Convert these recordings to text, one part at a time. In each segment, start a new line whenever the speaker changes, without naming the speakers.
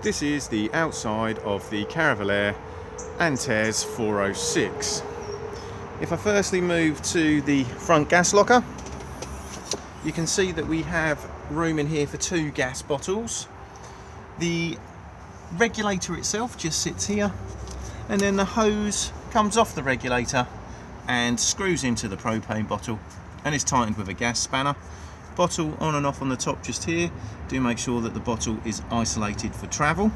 This is the outside of the Caravelair Antares 406. If I firstly move to the front gas locker, you can see that we have room in here for 2 gas bottles. The regulator itself just sits here, and then the hose comes off the regulator and screws into the propane bottle and is tightened with a gas spanner. Bottle on and off on the top just here. Do make sure that the bottle is isolated for travel.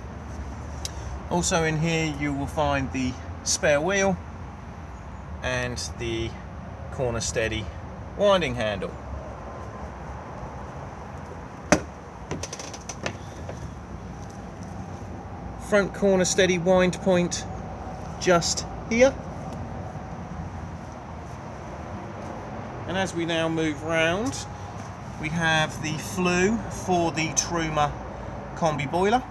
Also in here you will find the spare wheel and the corner steady winding handle. Front corner steady wind point just here. And as we now move round, we have the flue for the Truma Combi boiler.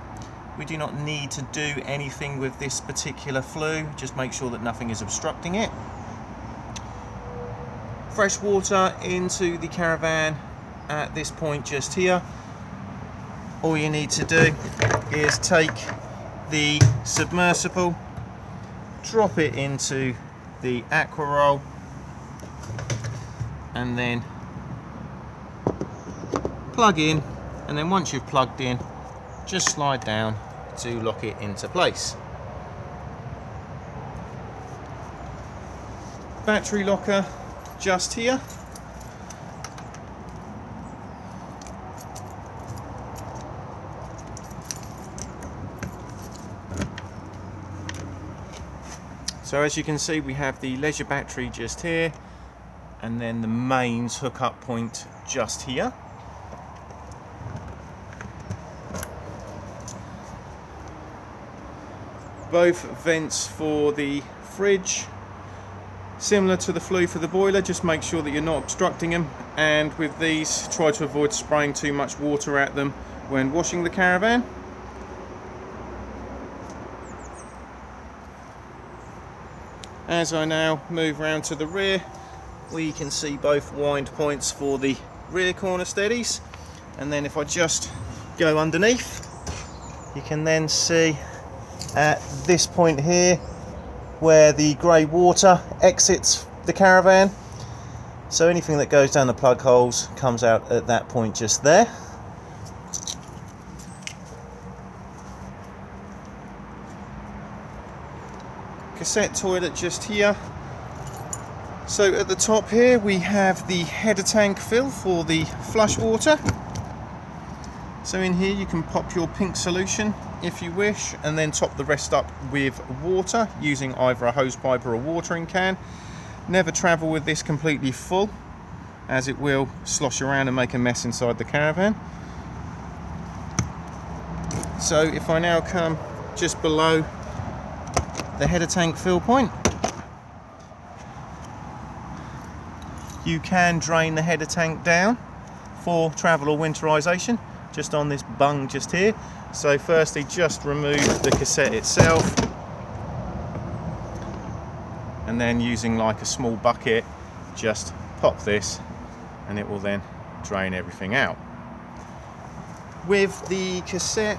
We do not need to do anything with this particular flue, just make sure that nothing is obstructing it. Fresh water into the caravan at this point just here. All you need to do is take the submersible, drop it into the aqua roll, and then plug in, and then once you've plugged in, just slide down to lock it into place. Battery locker just here. So as you can see, we have the leisure battery just here, and then the mains hookup point just here. Both vents for the fridge, similar to the flue for the boiler, just make sure that you're not obstructing them, and with these try to avoid spraying too much water at them when washing the caravan. As I now move around to the rear, we can see both wind points for the rear corner steadies, and then if I just go underneath, you can then see at this point here where the grey water exits the caravan, so anything that goes down the plug holes comes out at that point just there. Cassette toilet just here. So at the top here we have the header tank fill for the flush water. So in here you can pop your pink solution if you wish, and then top the rest up with water using either a hose pipe or a watering can. Never travel with this completely full, as it will slosh around and make a mess inside the caravan. So if I now come just below the header tank fill point, you can drain the header tank down for travel or winterization, just on this bung just here. So firstly, just remove the cassette itself, and then using like a small bucket, just pop this, and it will then drain everything out. With the cassette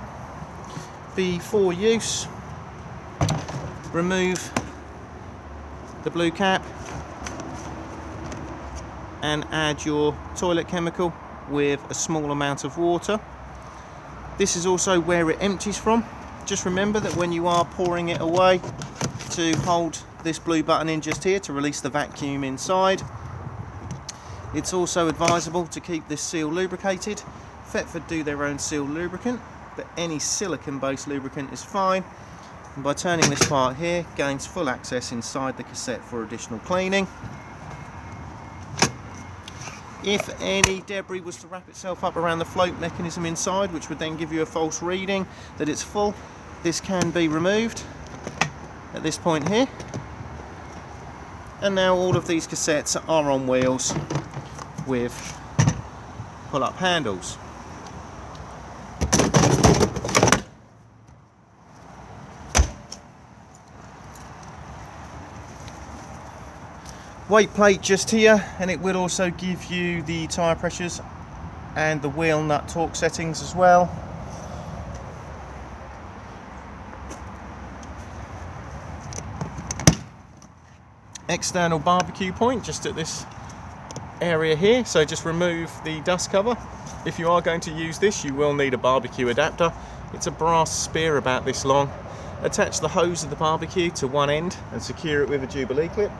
before use, remove the blue cap and add your toilet chemical with a small amount of water. This is also where it empties from. Just remember that when you are pouring it away, to hold this blue button in just here to release the vacuum inside. It's also advisable to keep this seal lubricated. Thetford do their own seal lubricant, but any silicone based lubricant is fine. And by turning this part here, gains full access inside the cassette for additional cleaning. If any debris was to wrap itself up around the float mechanism inside, which would then give you a false reading that it's full, this can be removed at this point here. And now all of these cassettes are on wheels with pull-up handles. Weight plate just here, and it will also give you the tyre pressures and the wheel nut torque settings as well. external barbecue point just at this area here, so just remove the dust cover. If you are going to use this, you will need a barbecue adapter. It's a brass spear about this long. Attach the hose of the barbecue to one end and secure it with a Jubilee clip,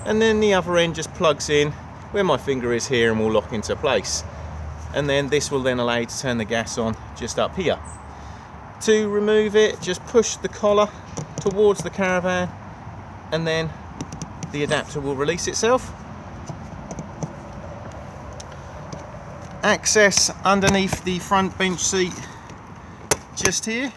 and then the other end just plugs in where my finger is here and will lock into place. And then this will then allow you to turn the gas on just up here. To remove it, just push the collar towards the caravan and then the adapter will release itself. Access underneath the front bench seat just here.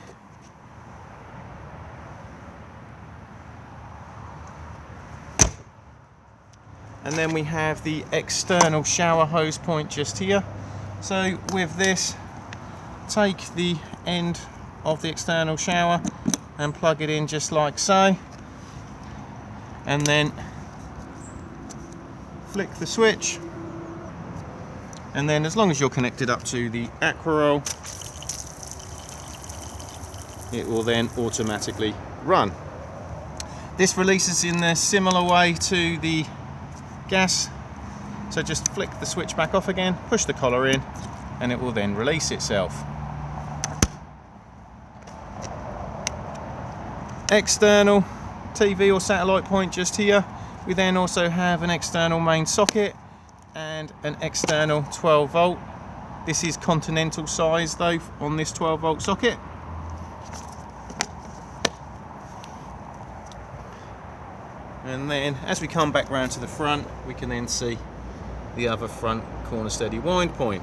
And then we have the external shower hose point just here. So with this, take the end of the external shower and plug it in just like so, and then flick the switch, and then as long as you're connected up to the Aquaroll, it will then automatically run. This releases in a similar way to the gas, so just flick the switch back off again, push the collar in, and it will then release itself. External TV or satellite point just here. We then also have an external main socket and an external 12 volt. This is continental size though on this 12 volt socket. And then as we come back round to the front, we can then see the other front corner steady wind point.